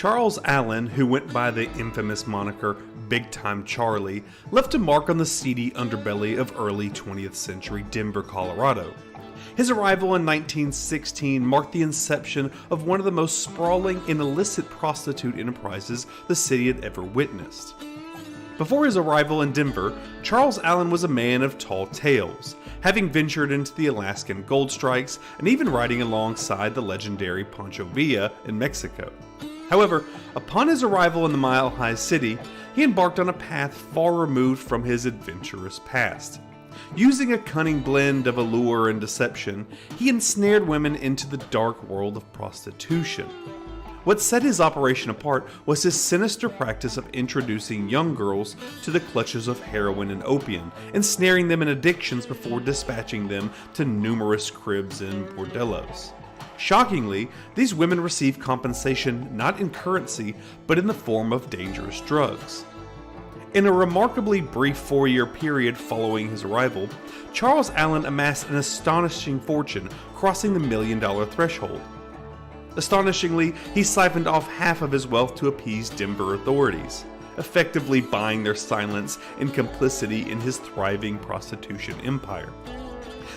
Charles Allen, who went by the infamous moniker Big Time Charlie, left a mark on the seedy underbelly of early 20th century Denver, Colorado. His arrival in 1916 marked the inception of one of the most sprawling and illicit prostitute enterprises the city had ever witnessed. Before his arrival in Denver, Charles Allen was a man of tall tales, having ventured into the Alaskan gold strikes and even riding alongside the legendary Pancho Villa in Mexico. However, upon his arrival in the Mile High City, he embarked on a path far removed from his adventurous past. Using a cunning blend of allure and deception, he ensnared women into the dark world of prostitution. What set his operation apart was his sinister practice of introducing young girls to the clutches of heroin and opium, ensnaring them in addictions before dispatching them to numerous cribs and bordellos. Shockingly, these women received compensation not in currency, but in the form of dangerous drugs. In a remarkably brief 4-year period following his arrival, Charles Allen amassed an astonishing fortune, crossing the $1 million threshold. Astonishingly, he siphoned off half of his wealth to appease Denver authorities, effectively buying their silence and complicity in his thriving prostitution empire.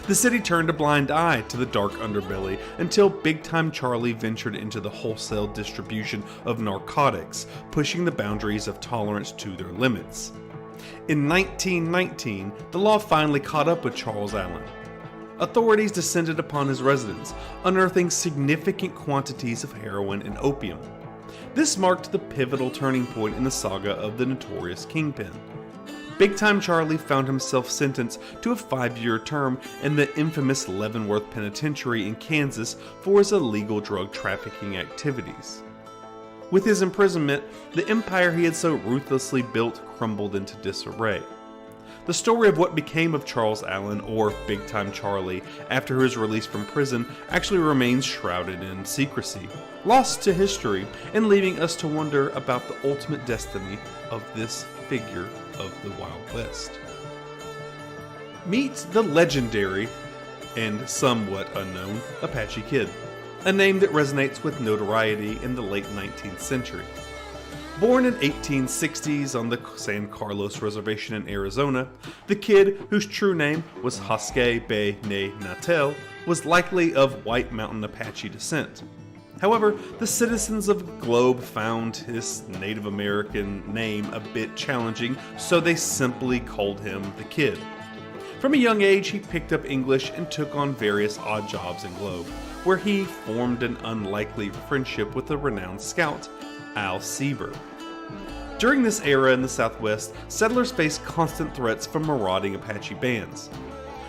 The city turned a blind eye to the dark underbelly until Big Time Charlie ventured into the wholesale distribution of narcotics, pushing the boundaries of tolerance to their limits. In 1919, the law finally caught up with Charles Allen. Authorities descended upon his residence, unearthing significant quantities of heroin and opium. This marked the pivotal turning point in the saga of the notorious Kingpin. Big Time Charlie found himself sentenced to a 5-year term in the infamous Leavenworth Penitentiary in Kansas for his illegal drug trafficking activities. With his imprisonment, the empire he had so ruthlessly built crumbled into disarray. The story of what became of Charles Allen, or Big Time Charlie, after his release from prison actually remains shrouded in secrecy, lost to history, and leaving us to wonder about the ultimate destiny of this figure of the Wild West. Meet the legendary, and somewhat unknown, Apache Kid, a name that resonates with notoriety in the late 19th century. Born in 1860s on the San Carlos Reservation in Arizona, the Kid, whose true name was Hoskai Be Ne Natel, was likely of White Mountain Apache descent. However, the citizens of Globe found his Native American name a bit challenging, so they simply called him the Kid. From a young age, he picked up English and took on various odd jobs in Globe, where he formed an unlikely friendship with the renowned scout, Al Sieber. During this era in the Southwest, settlers faced constant threats from marauding Apache bands.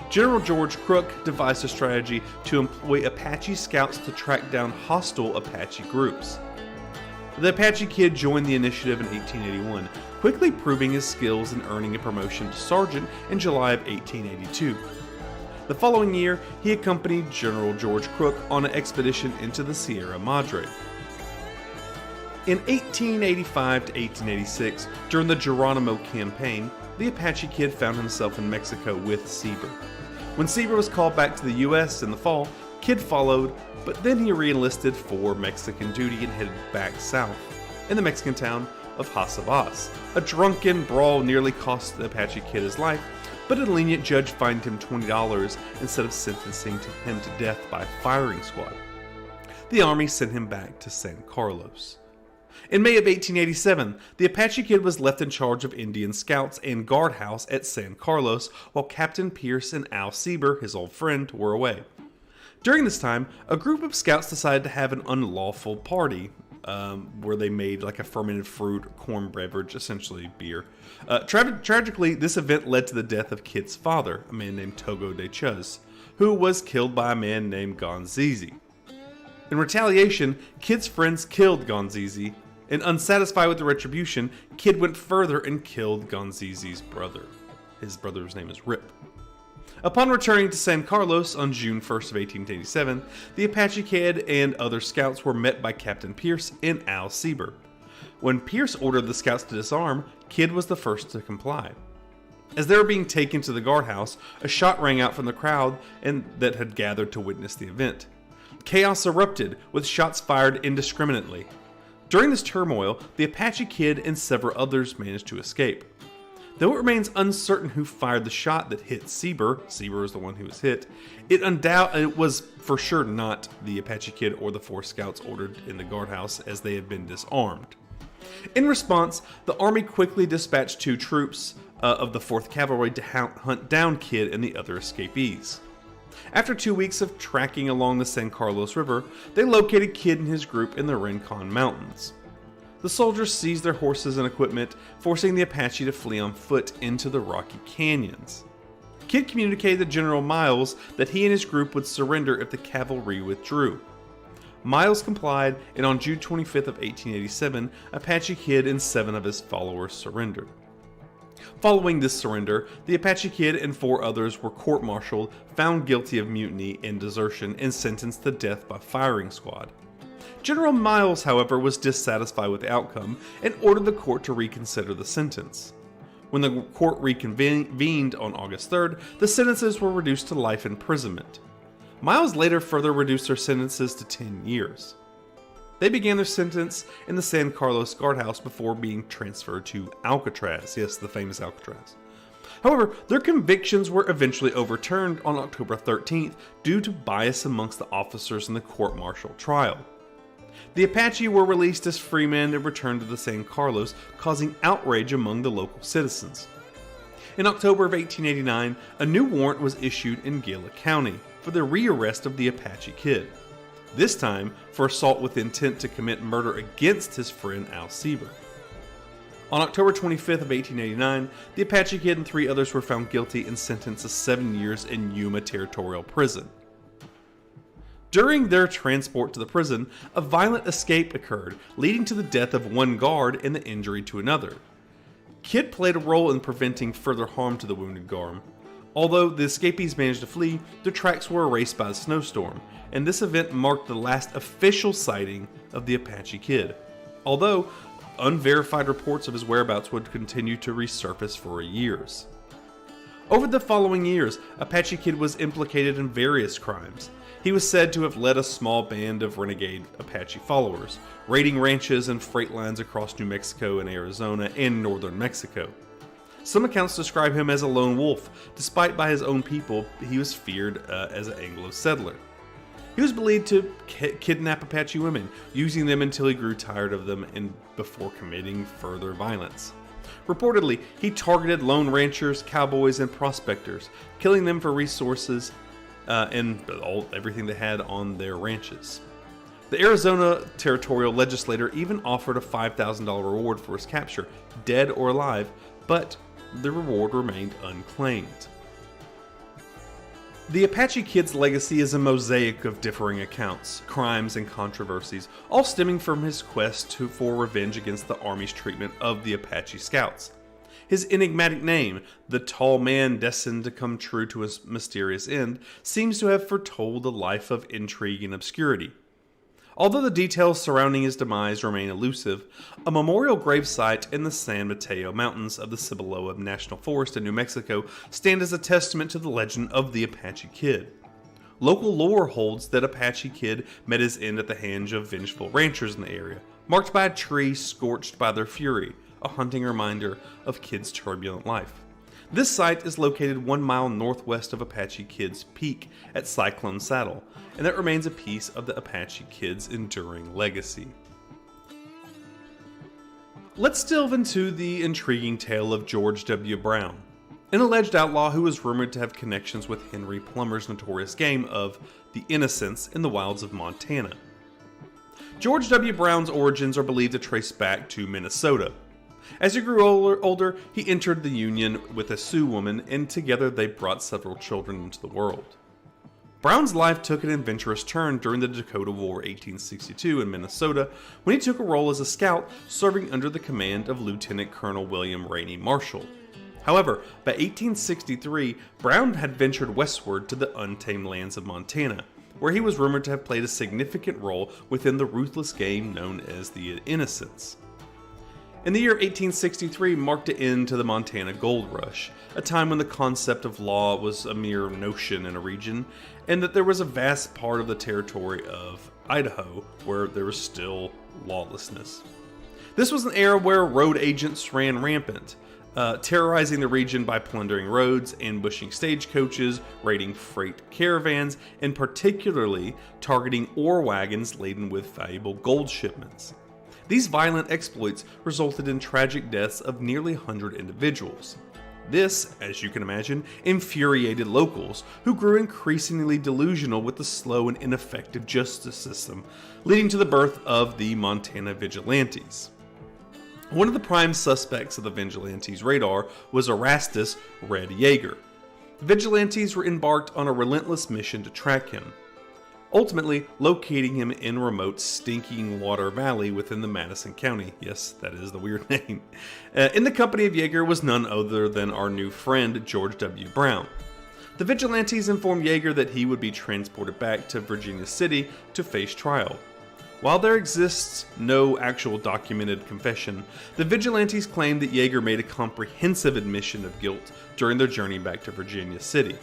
General George Crook devised a strategy to employ Apache scouts to track down hostile Apache groups. The Apache Kid joined the initiative in 1881, quickly proving his skills and earning a promotion to sergeant in July of 1882. The following year, he accompanied General George Crook on an expedition into the Sierra Madre. In 1885 to 1886, during the Geronimo Campaign, the Apache Kid found himself in Mexico with Sieber. When Sieber was called back to the U.S. in the fall, Kid followed, but then he re-enlisted for Mexican duty and headed back south, in the Mexican town of Hasabas. A drunken brawl nearly cost the Apache Kid his life, but a lenient judge fined him $20 instead of sentencing him to death by firing squad. The army sent him back to San Carlos. In May of 1887, the Apache Kid was left in charge of Indian scouts and guardhouse at San Carlos, while Captain Pierce and Al Sieber, his old friend, were away. During this time, a group of scouts decided to have an unlawful party, where they made like a fermented fruit corn beverage, essentially beer. Tragically, this event led to the death of Kid's father, a man named Togo de Chuz, who was killed by a man named Gonzizi. In retaliation, Kid's friends killed Gonzizi, and unsatisfied with the retribution, Kid went further and killed Gonzizi's brother. His brother's name is Rip. Upon returning to San Carlos on June 1st of 1887, the Apache Kid and other scouts were met by Captain Pierce and Al Sieber. When Pierce ordered the scouts to disarm, Kid was the first to comply. As they were being taken to the guardhouse, a shot rang out from the crowd that had gathered to witness the event. Chaos erupted, with shots fired indiscriminately. During this turmoil, the Apache Kid and several others managed to escape. Though it remains uncertain who fired the shot that hit Sieber is the one who was hit, it was for sure not the Apache Kid or the 4 scouts ordered in the guardhouse, as they had been disarmed. In response, the army quickly dispatched 2 troops of the 4th Cavalry to hunt down Kid and the other escapees. After 2 weeks of tracking along the San Carlos River, they located Kid and his group in the Rincon Mountains. The soldiers seized their horses and equipment, forcing the Apache to flee on foot into the rocky canyons. Kid communicated to General Miles that he and his group would surrender if the cavalry withdrew. Miles complied, and on June 25th of 1887, Apache Kid and 7 of his followers surrendered. Following this surrender, the Apache Kid and 4 others were court-martialed, found guilty of mutiny and desertion, and sentenced to death by firing squad. General Miles, however, was dissatisfied with the outcome and ordered the court to reconsider the sentence. When the court reconvened on August 3rd, the sentences were reduced to life imprisonment. Miles later further reduced their sentences to 10 years. They began their sentence in the San Carlos guardhouse before being transferred to Alcatraz, yes, the famous Alcatraz. However, their convictions were eventually overturned on October 13th due to bias amongst the officers in the court-martial trial. The Apache were released as free men and returned to the San Carlos, causing outrage among the local citizens. In October of 1889, a new warrant was issued in Gila County for the rearrest of the Apache Kid, this time for assault with intent to commit murder against his friend Al Sieber. On October 25th of 1889, the Apache Kid and 3 others were found guilty and sentenced to 7 years in Yuma Territorial Prison. During their transport to the prison, a violent escape occurred, leading to the death of 1 guard and the injury to another. Kid played a role in preventing further harm to the wounded guard. Although the escapees managed to flee, their tracks were erased by a snowstorm, and this event marked the last official sighting of the Apache Kid. Although unverified reports of his whereabouts would continue to resurface for years. Over the following years, Apache Kid was implicated in various crimes. He was said to have led a small band of renegade Apache followers, raiding ranches and freight lines across New Mexico and Arizona and northern Mexico. Some accounts describe him as a lone wolf, despite by his own people he was feared as an Anglo settler. He was believed to kidnap Apache women, using them until he grew tired of them and before committing further violence. Reportedly, he targeted lone ranchers, cowboys, and prospectors, killing them for resources and everything they had on their ranches. The Arizona territorial legislature even offered a $5,000 reward for his capture, dead or alive, but the reward remained unclaimed. The Apache Kid's legacy is a mosaic of differing accounts, crimes, and controversies, all stemming from his quest for revenge against the Army's treatment of the Apache Scouts. His enigmatic name, the tall man destined to come true to his mysterious end, seems to have foretold a life of intrigue and obscurity. Although the details surrounding his demise remain elusive, a memorial gravesite in the San Mateo Mountains of the Ciboloa National Forest in New Mexico stand as a testament to the legend of the Apache Kid. Local lore holds that Apache Kid met his end at the hands of vengeful ranchers in the area, marked by a tree scorched by their fury, a haunting reminder of Kid's turbulent life. This site is located 1 mile northwest of Apache Kid's peak at Cyclone Saddle, and that remains a piece of the Apache Kid's enduring legacy. Let's delve into the intriguing tale of George W. Brown, an alleged outlaw who was rumored to have connections with Henry Plummer's notorious game of The Innocents in the wilds of Montana. George W. Brown's origins are believed to trace back to Minnesota. As he grew older, he entered the Union with a Sioux woman, and together they brought several children into the world. Brown's life took an adventurous turn during the Dakota War 1862 in Minnesota, when he took a role as a scout serving under the command of Lieutenant Colonel William Rainey Marshall. However, by 1863, Brown had ventured westward to the untamed lands of Montana, where he was rumored to have played a significant role within the ruthless game known as the Innocents. In the year 1863 marked an end to the Montana Gold Rush, a time when the concept of law was a mere notion in a region, and that there was a vast part of the territory of Idaho where there was still lawlessness. This was an era where road agents ran rampant, terrorizing the region by plundering roads, ambushing stagecoaches, raiding freight caravans, and particularly targeting ore wagons laden with valuable gold shipments. These violent exploits resulted in tragic deaths of nearly 100 individuals. This, as you can imagine, infuriated locals, who grew increasingly delusional with the slow and ineffective justice system, leading to the birth of the Montana Vigilantes. One of the prime suspects of the Vigilantes' radar was Erastus Red Yeager. The Vigilantes were embarked on a relentless mission to track him, ultimately locating him in remote Stinking Water Valley within the Madison County. Yes, that is the weird name. In the company of Yeager was none other than our new friend, George W. Brown. The Vigilantes informed Yeager that he would be transported back to Virginia City to face trial. While there exists no actual documented confession, the Vigilantes claim that Yeager made a comprehensive admission of guilt during their journey back to Virginia City.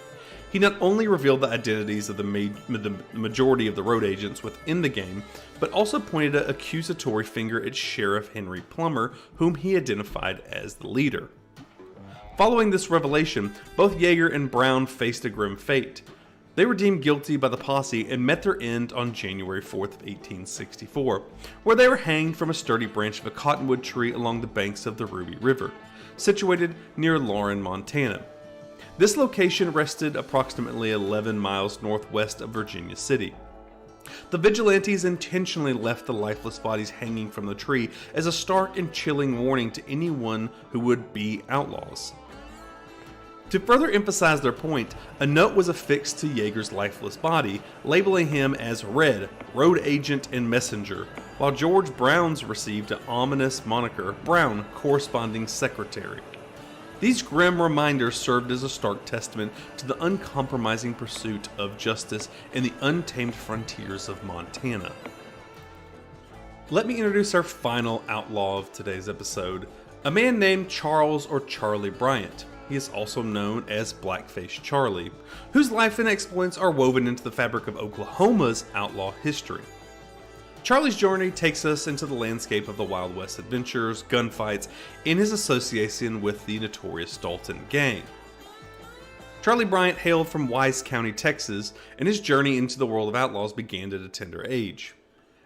He not only revealed the identities of the majority of the road agents within the gang, but also pointed an accusatory finger at Sheriff Henry Plummer, whom he identified as the leader. Following this revelation, both Yeager and Brown faced a grim fate. They were deemed guilty by the posse and met their end on January 4th, 1864, where they were hanged from a sturdy branch of a cottonwood tree along the banks of the Ruby River, situated near Lauren, Montana. This location rested approximately 11 miles northwest of Virginia City. The Vigilantes intentionally left the lifeless bodies hanging from the tree as a stark and chilling warning to anyone who would be outlaws. To further emphasize their point, a note was affixed to Yeager's lifeless body, labeling him as Red, Road Agent and Messenger, while George Brown's received an ominous moniker, Brown, Corresponding Secretary. These grim reminders served as a stark testament to the uncompromising pursuit of justice in the untamed frontiers of Montana. Let me introduce our final outlaw of today's episode, a man named Charles or Charlie Bryant. He is also known as Blackface Charlie, whose life and exploits are woven into the fabric of Oklahoma's outlaw history. Charlie's journey takes us into the landscape of the Wild West adventures, gunfights, and his association with the notorious Dalton Gang. Charlie Bryant hailed from Wise County, Texas, and his journey into the world of outlaws began at a tender age.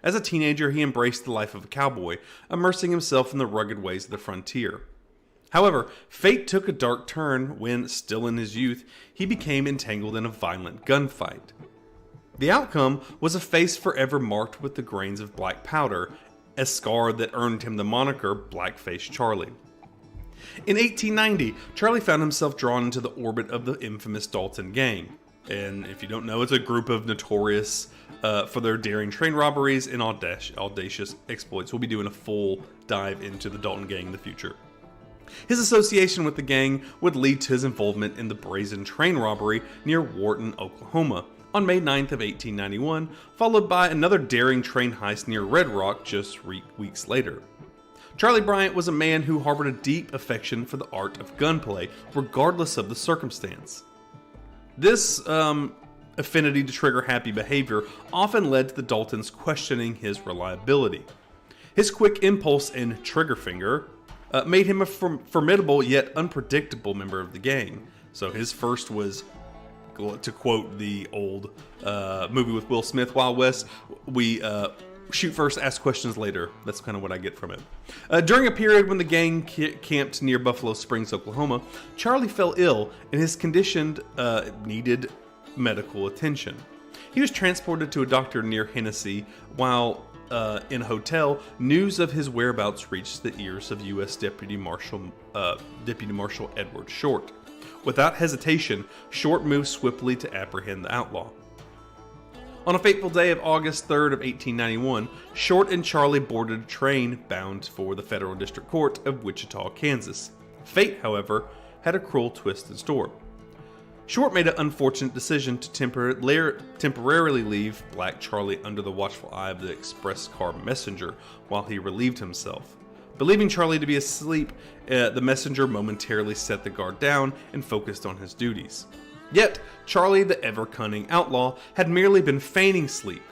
As a teenager, he embraced the life of a cowboy, immersing himself in the rugged ways of the frontier. However, fate took a dark turn when, still in his youth, he became entangled in a violent gunfight. The outcome was a face forever marked with the grains of black powder, a scar that earned him the moniker Blackface Charlie. In 1890, Charlie found himself drawn into the orbit of the infamous Dalton Gang. And if you don't know, it's a group of notorious for their daring train robberies and audacious exploits. We'll be doing a full dive into the Dalton Gang in the future. His association with the gang would lead to his involvement in the brazen train robbery near Wharton, Oklahoma, on May 9th of 1891, followed by another daring train heist near Red Rock just weeks later. Charlie Bryant was a man who harbored a deep affection for the art of gunplay, regardless of the circumstance. This affinity to trigger-happy behavior often led to the Daltons questioning his reliability. His quick impulse and trigger finger made him a formidable yet unpredictable member of the gang. So his first was, to quote the old movie with Will Smith, Wild West, we shoot first, ask questions later. That's kind of what I get from it. During a period when the gang camped near Buffalo Springs, Oklahoma, Charlie fell ill and his condition needed medical attention. He was transported to a doctor near Hennessy. While in a hotel, news of his whereabouts reached the ears of U.S. Deputy Marshal Edward Short. Without hesitation, Short moved swiftly to apprehend the outlaw. On a fateful day of August 3rd of 1891, Short and Charlie boarded a train bound for the Federal District Court of Wichita, Kansas. Fate, however, had a cruel twist in store. Short made an unfortunate decision to temporarily leave Black Charlie under the watchful eye of the express car messenger while he relieved himself. Believing Charlie to be asleep, the messenger momentarily set the guard down and focused on his duties. Yet, Charlie, the ever-cunning outlaw, had merely been feigning sleep.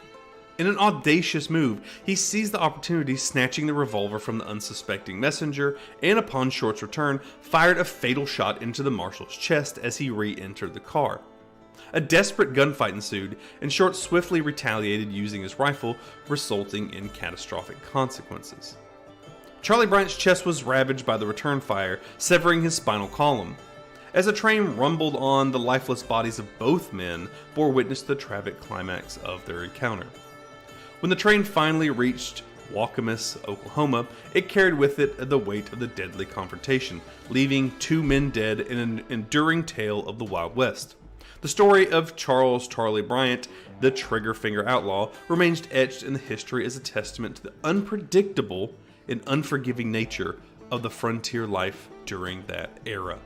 In an audacious move, he seized the opportunity, snatching the revolver from the unsuspecting messenger, and upon Short's return, fired a fatal shot into the marshal's chest as he re-entered the car. A desperate gunfight ensued, and Short swiftly retaliated using his rifle, resulting in catastrophic consequences. Charlie Bryant's chest was ravaged by the return fire, severing his spinal column. As the train rumbled on, the lifeless bodies of both men bore witness to the tragic climax of their encounter. When the train finally reached Waukemis, Oklahoma, it carried with it the weight of the deadly confrontation, leaving 2 men dead in an enduring tale of the Wild West. The story of Charlie Bryant, the trigger finger outlaw, remains etched in the history as a testament to the unpredictable and unforgiving nature of the frontier life during that era.